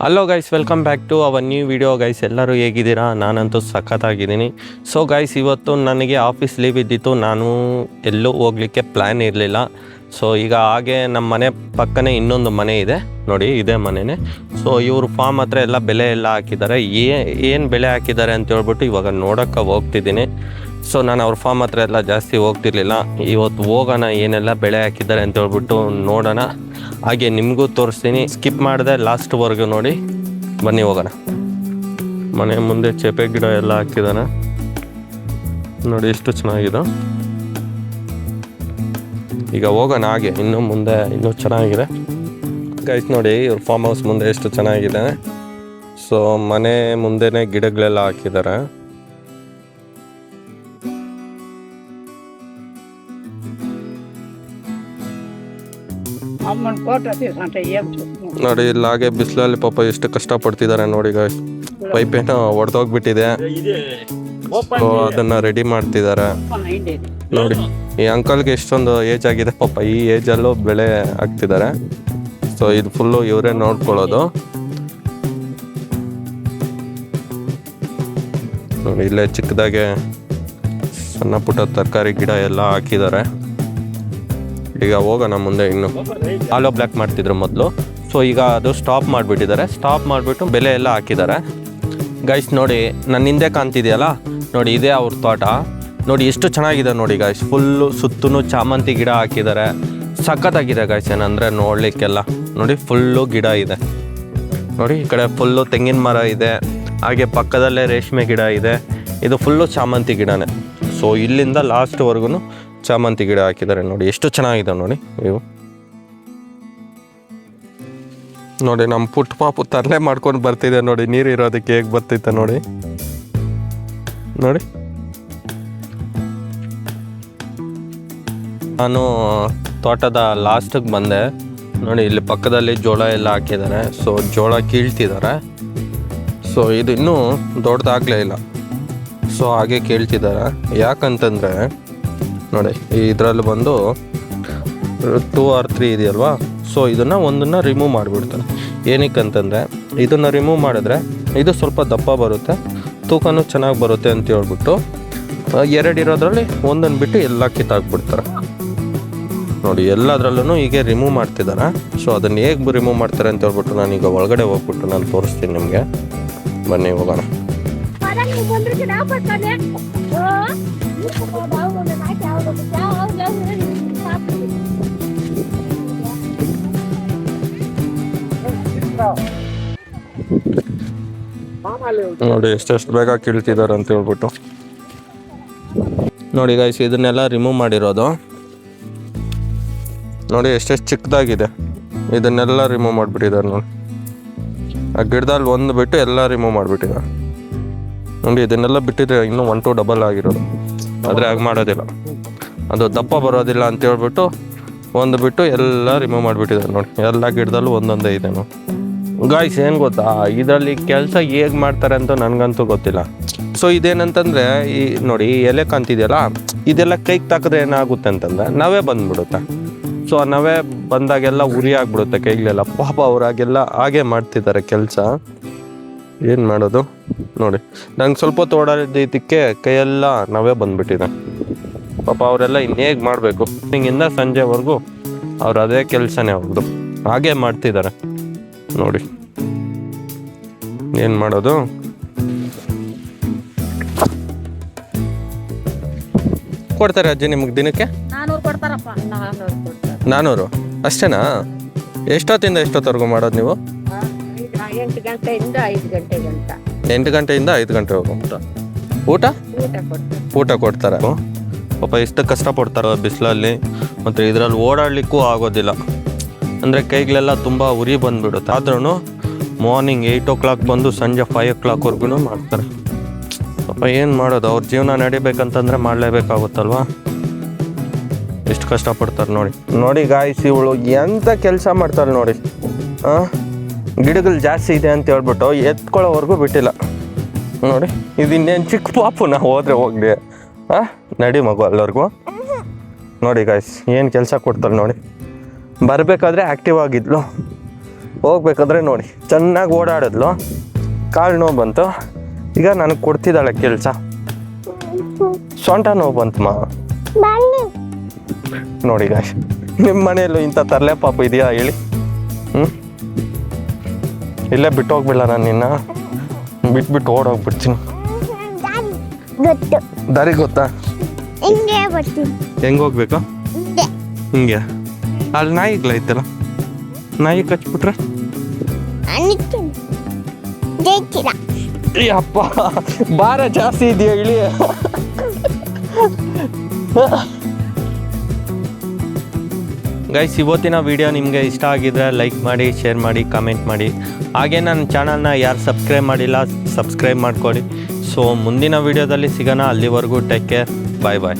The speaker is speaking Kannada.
Hello guys, welcome back to our new video. Guys ಎಲ್ಲರೂ ಹೇಗಿದ್ದೀರಾ? ನಾನಂತೂ ಸಖತ್ತಾಗಿದ್ದೀನಿ. ಸೊ ಗೈಸ್, ಇವತ್ತು ನನಗೆ ಆಫೀಸ್ ಲೀವ್ ಇದ್ದಿತ್ತು. ನಾನು ಎಲ್ಲೂ ಹೋಗಲಿಕ್ಕೆ ಪ್ಲ್ಯಾನ್ ಇರಲಿಲ್ಲ. ಸೊ ಈಗ ಹಾಗೆ ನಮ್ಮ ಮನೆ ಪಕ್ಕನೇ ಇನ್ನೊಂದು ಮನೆ ಇದೆ ನೋಡಿ, ಇದೇ ಮನೆಯೇ. ಸೊ ಇವರು ಫಾರ್ಮ್ ಹತ್ರ ಎಲ್ಲ ಬೆಲೆ ಎಲ್ಲ ಹಾಕಿದ್ದಾರೆ. ಏನು ಬೆಲೆ ಹಾಕಿದ್ದಾರೆ ಅಂತ ಹೇಳ್ಬಿಟ್ಟು ಇವಾಗ ನೋಡೋಕ್ಕೆ ಹೋಗ್ತಿದ್ದೀನಿ. ಸೊ ನಾನು ಅವ್ರ ಫಾರ್ಮ್ ಹತ್ರ ಎಲ್ಲ ಜಾಸ್ತಿ ಹೋಗ್ತಿರ್ಲಿಲ್ಲ. ಇವತ್ತು ಹೋಗೋಣ, ಏನೆಲ್ಲ ಬೆಳೆ ಹಾಕಿದ್ದಾರೆ ಅಂತ ಹೇಳ್ಬಿಟ್ಟು ನೋಡೋಣ. ಹಾಗೆ ನಿಮಗೂ ತೋರಿಸ್ತೀನಿ, ಸ್ಕಿಪ್ ಮಾಡಿದೆ ಲಾಸ್ಟ್ವರೆಗೂ ನೋಡಿ. ಬನ್ನಿ ಹೋಗೋಣ. ಮನೆ ಮುಂದೆ ಚೇಪೆ ಗಿಡ ಎಲ್ಲ ಹಾಕಿದ್ದಾನೆ ನೋಡಿ, ಎಷ್ಟು ಚೆನ್ನಾಗಿದೆ. ಈಗ ಹೋಗೋಣ ಹಾಗೆ, ಇನ್ನೂ ಮುಂದೆ ಇನ್ನೂ ಚೆನ್ನಾಗಿದೆ. ಗೈಸ್ ನೋಡಿ, ಇವ್ರ ಫಾರ್ಮ್ ಹೌಸ್ ಮುಂದೆ ಎಷ್ಟು ಚೆನ್ನಾಗಿದೆ. ಸೊ ಮನೆ ಮುಂದೆನೇ ಗಿಡಗಳೆಲ್ಲ ಹಾಕಿದ್ದಾರೆ. ನೋಡಿ ಇಲ್ಲಿ ಹಾಗೆ ಬಿಸಿಲಲ್ಲಿ ಪಾಪ ಎಷ್ಟು ಕಷ್ಟ ಪಡ್ತಿದ್ದಾರೆ ನೋಡಿ. ಗಾಯ್ಸ್ ಪೈಪ್ ಏನೋ ಒಡೆದೋಗ್ಬಿಟ್ಟಿದೆ, ಅದನ್ನ ರೆಡಿ ಮಾಡ್ತಿದ್ದಾರೆ ನೋಡಿ. ಈ ಅಂಕಲ್ಗೆ ಎಷ್ಟೊಂದು ಏಜ್ ಆಗಿದೆ ಪಾಪ, ಈ ಏಜಲ್ಲೂ ಬೆಳೆ ಹಾಕ್ತಿದ್ದಾರೆ. ಸೊ ಇದು ಫುಲ್ಲು ಇವರೇ ನೋಡ್ಕೊಳ್ಳೋದು ನೋಡಿ. ಇಲ್ಲೇ ಚಿಕ್ಕದಾಗೆ ಸಣ್ಣ ಪುಟ್ಟ ತರಕಾರಿ ಗಿಡ ಎಲ್ಲ ಹಾಕಿದ್ದಾರೆ. ಈಗ ಹೋಗೋಣ ಮುಂದೆ. ಇನ್ನು ಆಲೋ ಬ್ಲ್ಯಾಕ್ ಮಾಡ್ತಿದ್ರು ಮೊದಲು, ಸೊ ಈಗ ಅದು ಸ್ಟಾಪ್ ಮಾಡಿಬಿಟ್ಟಿದ್ದಾರೆ. ಸ್ಟಾಪ್ ಮಾಡಿಬಿಟ್ಟು ಬೆಲೆ ಎಲ್ಲ ಹಾಕಿದ್ದಾರೆ. ಗೈಸ್ ನೋಡಿ, ನನ್ನ ಹಿಂದೆ ಕಾಣ್ತಿದೆಯಲ್ಲ ನೋಡಿ, ಇದೇ ಅವ್ರ ತೋಟ ನೋಡಿ. ಎಷ್ಟು ಚೆನ್ನಾಗಿದೆ ನೋಡಿ ಗೈಸ್. ಫುಲ್ಲು ಸುತ್ತೂ ಚಾಮಂತಿ ಗಿಡ ಹಾಕಿದ್ದಾರೆ. ಸಖತ್ತಾಗಿದೆ ಗೈಸ್. ಏನಂದರೆ ನೋಡಲಿಕ್ಕೆಲ್ಲ ನೋಡಿ, ಫುಲ್ಲು ಗಿಡ ಇದೆ ನೋಡಿ. ಈ ಕಡೆ ಫುಲ್ಲು ತೆಂಗಿನ ಮರ ಇದೆ, ಹಾಗೆ ಪಕ್ಕದಲ್ಲೇ ರೇಷ್ಮೆ ಗಿಡ ಇದೆ. ಇದು ಫುಲ್ಲು ಚಾಮಂತಿ ಗಿಡನೇ. ಸೊ ಇಲ್ಲಿಂದ ಲಾಸ್ಟ್ವರೆಗೂ ಚಾಮಂತಿ ಗಿಡ ಹಾಕಿದ್ದಾರೆ ನೋಡಿ. ಎಷ್ಟು ಚೆನ್ನಾಗಿದೆ ನೋಡಿ. ಇವು ನೋಡಿ, ನಮ್ಮ ಪುಟ್ಟ ಪಾಪು ತರಲೆ ಮಾಡ್ಕೊಂಡು ಬರ್ತಿದೆ ನೋಡಿ. ನೀರು ಇರೋದಕ್ಕೆ ಹೇಗೆ ಬರ್ತಿತ್ತು ನೋಡಿ. ನೋಡಿ, ನಾನು ತೋಟದ ಲಾಸ್ಟಿಗೆ ಬಂದೆ ನೋಡಿ. ಇಲ್ಲಿ ಪಕ್ಕದಲ್ಲಿ ಜೋಳ ಎಲ್ಲ ಹಾಕಿದ್ದಾರೆ. ಸೊ ಜೋಳ ಕೀಳ್ತಿದ್ದಾರೆ. ಸೊ ಇದು ಇನ್ನೂ ದೊಡ್ಡದಾಗಲೇ ಇಲ್ಲ. ಸೊ ಹಾಗೆ ಕೇಳ್ತಿದ್ದಾರೆ. ಯಾಕಂತಂದರೆ ನೋಡಿ, ಇದರಲ್ಲಿ ಬಂದು 2 or 3 ಇದೆಯಲ್ವಾ. ಸೊ ಇದನ್ನು ಒಂದನ್ನು ರಿಮೂವ್ ಮಾಡಿಬಿಡ್ತಾರೆ. ಏನಕ್ಕಂತಂದರೆ ಇದನ್ನು ರಿಮೂವ್ ಮಾಡಿದ್ರೆ ಇದು ಸ್ವಲ್ಪ ದಪ್ಪ ಬರುತ್ತೆ, ತೂಕನೂ ಚೆನ್ನಾಗಿ ಬರುತ್ತೆ ಅಂತ ಹೇಳ್ಬಿಟ್ಟು 2 ಇರೋದ್ರಲ್ಲಿ ಒಂದನ್ನು ಬಿಟ್ಟು ಎಲ್ಲ ಕಿತ್ತಾಕ್ಬಿಡ್ತಾರೆ ನೋಡಿ. ಎಲ್ಲದರಲ್ಲೂ ಹೀಗೆ ರಿಮೂವ್ ಮಾಡ್ತಿದ್ದಾರೆ. ಸೊ ಅದನ್ನು ಹೇಗೆ ರಿಮೂವ್ ಮಾಡ್ತಾರೆ ಅಂತ ಹೇಳ್ಬಿಟ್ಟು ನಾನೀಗ ಒಳಗಡೆ ಹೋಗ್ಬಿಟ್ಟು ನಾನು ತೋರಿಸ್ತೀನಿ ನಿಮಗೆ. ಬನ್ನಿ ಹೋಗೋಣ. ನೋಡಿ ಎಷ್ಟೆಷ್ಟು ಬೇಗ ಕೀಳ್ತಿದ್ದಾರೆ ಅಂತ ಹೇಳ್ಬಿಟ್ಟು ನೋಡಿ. ಗೈಸ್ ಇದನ್ನೆಲ್ಲ ರಿಮೂವ್ ಮಾಡಿರೋದು ನೋಡಿ, ಎಷ್ಟೆಷ್ಟು ಚಿಕ್ಕದಾಗಿದೆ. ಇದನ್ನೆಲ್ಲ ರಿಮೂವ್ ಮಾಡಿಬಿಟ್ಟಿದ್ದಾರೆ ನೋಡಿ. ಆ ಗಿಡದಲ್ಲಿ ಒಂದು ಬಿಟ್ಟು ಎಲ್ಲ ರಿಮೂವ್ ಮಾಡಿಬಿಟ್ಟಿದ್ದಾರೆ ನೋಡಿ. ಇದನ್ನೆಲ್ಲ ಬಿಟ್ಟಿದ್ರೆ ಇನ್ನೂ 1-2 ಡಬಲ್ ಆಗಿರೋದು, ಆದರೆ ಹಾಗೆ ಮಾಡೋದಿಲ್ಲ. ಅದು ದಪ್ಪ ಬರೋದಿಲ್ಲ ಅಂತ ಹೇಳ್ಬಿಟ್ಟು ಒಂದು ಬಿಟ್ಟು ಎಲ್ಲ ರಿಮೂವ್ ಮಾಡಿಬಿಟ್ಟಿದ್ದಾರೆ ನೋಡಿ. ಎಲ್ಲ ಗಿಡದಲ್ಲೂ ಒಂದೊಂದೇ ಇದೆ ನೋಡಿ. ಗಾಯ್ಸ್ ಏನು ಗೊತ್ತಾ, ಇದರಲ್ಲಿ ಕೆಲಸ ಹೇಗೆ ಮಾಡ್ತಾರೆ ಅಂತ ನನಗಂತೂ ಗೊತ್ತಿಲ್ಲ. ಸೊ ಇದೇನಂತಂದರೆ ಈ ನೋಡಿ, ಎಲೆ ಕಾಣ್ತಿದೆಯಲ್ಲ, ಇದೆಲ್ಲ ಕೈಗೆ ತಾಕಿದ್ರೆ ಏನಾಗುತ್ತೆ ಅಂತಂದರೆ ನವೆ ಬಂದುಬಿಡುತ್ತೆ. ಸೊ ಆ ನವೆ ಬಂದಾಗೆಲ್ಲ ಉರಿ ಆಗಿಬಿಡುತ್ತೆ ಕೈಗಳೆಲ್ಲ. ಪಾಪ ಅವ್ರಾಗೆಲ್ಲ ಹಾಗೆ ಮಾಡ್ತಿದ್ದಾರೆ ಕೆಲಸ. ಏನು ಮಾಡೋದು ನೋಡಿ. ನಂಗೆ ಸ್ವಲ್ಪ ತೋಡೋದಕ್ಕೆ ಕೈಯೆಲ್ಲ ನವೆ ಬಂದುಬಿಟ್ಟಿದೆ. ಪಾಪ ಅವರೆಲ್ಲ ಇನ್ನೇಗೆ ಮಾಡಬೇಕು. ಹಿಂಗಿಂದ ಸಂಜೆವರೆಗೂ ಅವ್ರು ಅದೇ ಕೆಲಸನೇ ಅವ್ರದ್ದು, ಹಾಗೆ ಮಾಡ್ತಿದ್ದಾರೆ ನೋಡಿ. ಏನು ಮಾಡೋದು. ಕೊಡ್ತಾರೆ ಅಜ್ಜಿ ನಿಮ್ಗೆ ದಿನಕ್ಕೆ 400 ಅಷ್ಟೇನಾ? ಎಷ್ಟೊತ್ತಿಂದ ಎಷ್ಟೊತ್ತವರೆಗೂ ಮಾಡೋದು ನೀವು? 8 ಗಂಟೆಯಿಂದ 5 ಗಂಟೆ ಗಂಟ. 8 ಗಂಟೆಯಿಂದ 5 ಗಂಟೆವರೆಗೂ ಊಟ ಕೊಡ್ತಾರೆ. ಪಾಪ ಎಷ್ಟು ಕಷ್ಟಪಡ್ತಾರೆ ಬಿಸಿಲಲ್ಲಿ, ಮತ್ತು ಇದರಲ್ಲಿ ಓಡಾಡಲಿಕ್ಕೂ ಆಗೋದಿಲ್ಲ. ಅಂದರೆ ಕೈಗಳೆಲ್ಲ ತುಂಬ ಉರಿ ಬಂದುಬಿಡುತ್ತೆ. ಆದ್ರೂ ಮಾರ್ನಿಂಗ್ 8 o'clock ಬಂದು ಸಂಜೆ 5 o'clockವರೆಗೂ ಮಾಡ್ತಾರೆ. ಪಾಪ ಏನು ಮಾಡೋದು, ಅವ್ರ ಜೀವನ ನಡಿಬೇಕಂತಂದರೆ ಮಾಡಲೇಬೇಕಾಗುತ್ತಲ್ವ. ಎಷ್ಟು ಕಷ್ಟಪಡ್ತಾರೆ ನೋಡಿ. ನೋಡಿ ಗಾಯ್ಸ್, ಇವಳು ಎಂಥ ಕೆಲಸ ಮಾಡ್ತಾರೆ ನೋಡಿ. ಗಿಡಗಳು ಜಾಸ್ತಿ ಇದೆ ಅಂತ ಹೇಳ್ಬಿಟ್ಟು ಎತ್ಕೊಳ್ಳೋವರೆಗೂ ಬಿಟ್ಟಿಲ್ಲ ನೋಡಿ. ಇದು ಇನ್ನೇನು ಚಿಕ್ಕ ಪಾಪು, ನಾವು ಹೋದರೆ ಹೋಗಲಿ. ನಡಿ ಮಗು ಎಲ್ಲರಿಗೂ ನೋಡಿ. ಗಾಯ್ಸ್ ಏನು ಕೆಲಸ ಕೊಡ್ತಾರೆ ನೋಡಿ. ಬರಬೇಕಾದ್ರೆ ಆ್ಯಕ್ಟಿವ್ ಆಗಿದ್ಲು, ಹೋಗ್ಬೇಕಾದ್ರೆ ನೋಡಿ ಚೆನ್ನಾಗಿ ಓಡಾಡಿದ್ಲು, ಕಾಲು ನೋವು ಬಂತು. ಈಗ ನನಗೆ ಕೊಡ್ತಿದ್ದಾಳೆ ಕೆಲಸ. ಸೊಂಟ ನೋವು ಬಂತು ಮಾ. ನೋಡಿ ಗಾಯ್ಸ್, ನಿಮ್ಮ ಮನೆಯಲ್ಲೂ ಇಂಥ ತರಲೆ ಪಾಪ ಇದೆಯಾ ಹೇಳಿ? ಇಲ್ಲೇ ಬಿಟ್ಟು ಹೋಗ್ಬಿಡಲ್ಲ ನಾನು ನಿನ್ನ, ಬಿಟ್ಬಿಟ್ಟು ಓಡೋಗ್ಬಿಡ್ತೀನಿ. ದಾರಿ ಗೊತ್ತಾ? ಹೆಂಗೆ ಹೋಗ್ಬೇಕು? ಹಿಂಗೆ. ಅಲ್ಲಿ ನಾಯಿಗಳೈತಲ್ಲ, ನಾಯಿ ಕಚ್ಬಿಟ್ರೆ ಅಪ್ಪ ಭಾರ ಜಾಸ್ತಿ ಇದೆಯಾ ಇಳಿ. ಗೈಸ್, ಇವತ್ತಿನ ವಿಡಿಯೋ ನಿಮಗೆ ಇಷ್ಟ ಆಗಿದ್ರೆ ಲೈಕ್ ಮಾಡಿ, ಶೇರ್ ಮಾಡಿ, ಕಮೆಂಟ್ ಮಾಡಿ. ಹಾಗೆ ನನ್ನ ಚಾನಲ್ನ ಯಾರು ಸಬ್ಸ್ಕ್ರೈಬ್ ಮಾಡಿಲ್ಲ ಸಬ್ಸ್ಕ್ರೈಬ್ ಮಾಡ್ಕೊಳ್ಳಿ. ಸೊ ಮುಂದಿನ ವಿಡಿಯೋದಲ್ಲಿ ಸಿಗೋಣ. ಅಲ್ಲಿವರೆಗೂ ಟೇಕ್ ಕೇರ್. ಬಾಯ್ ಬಾಯ್.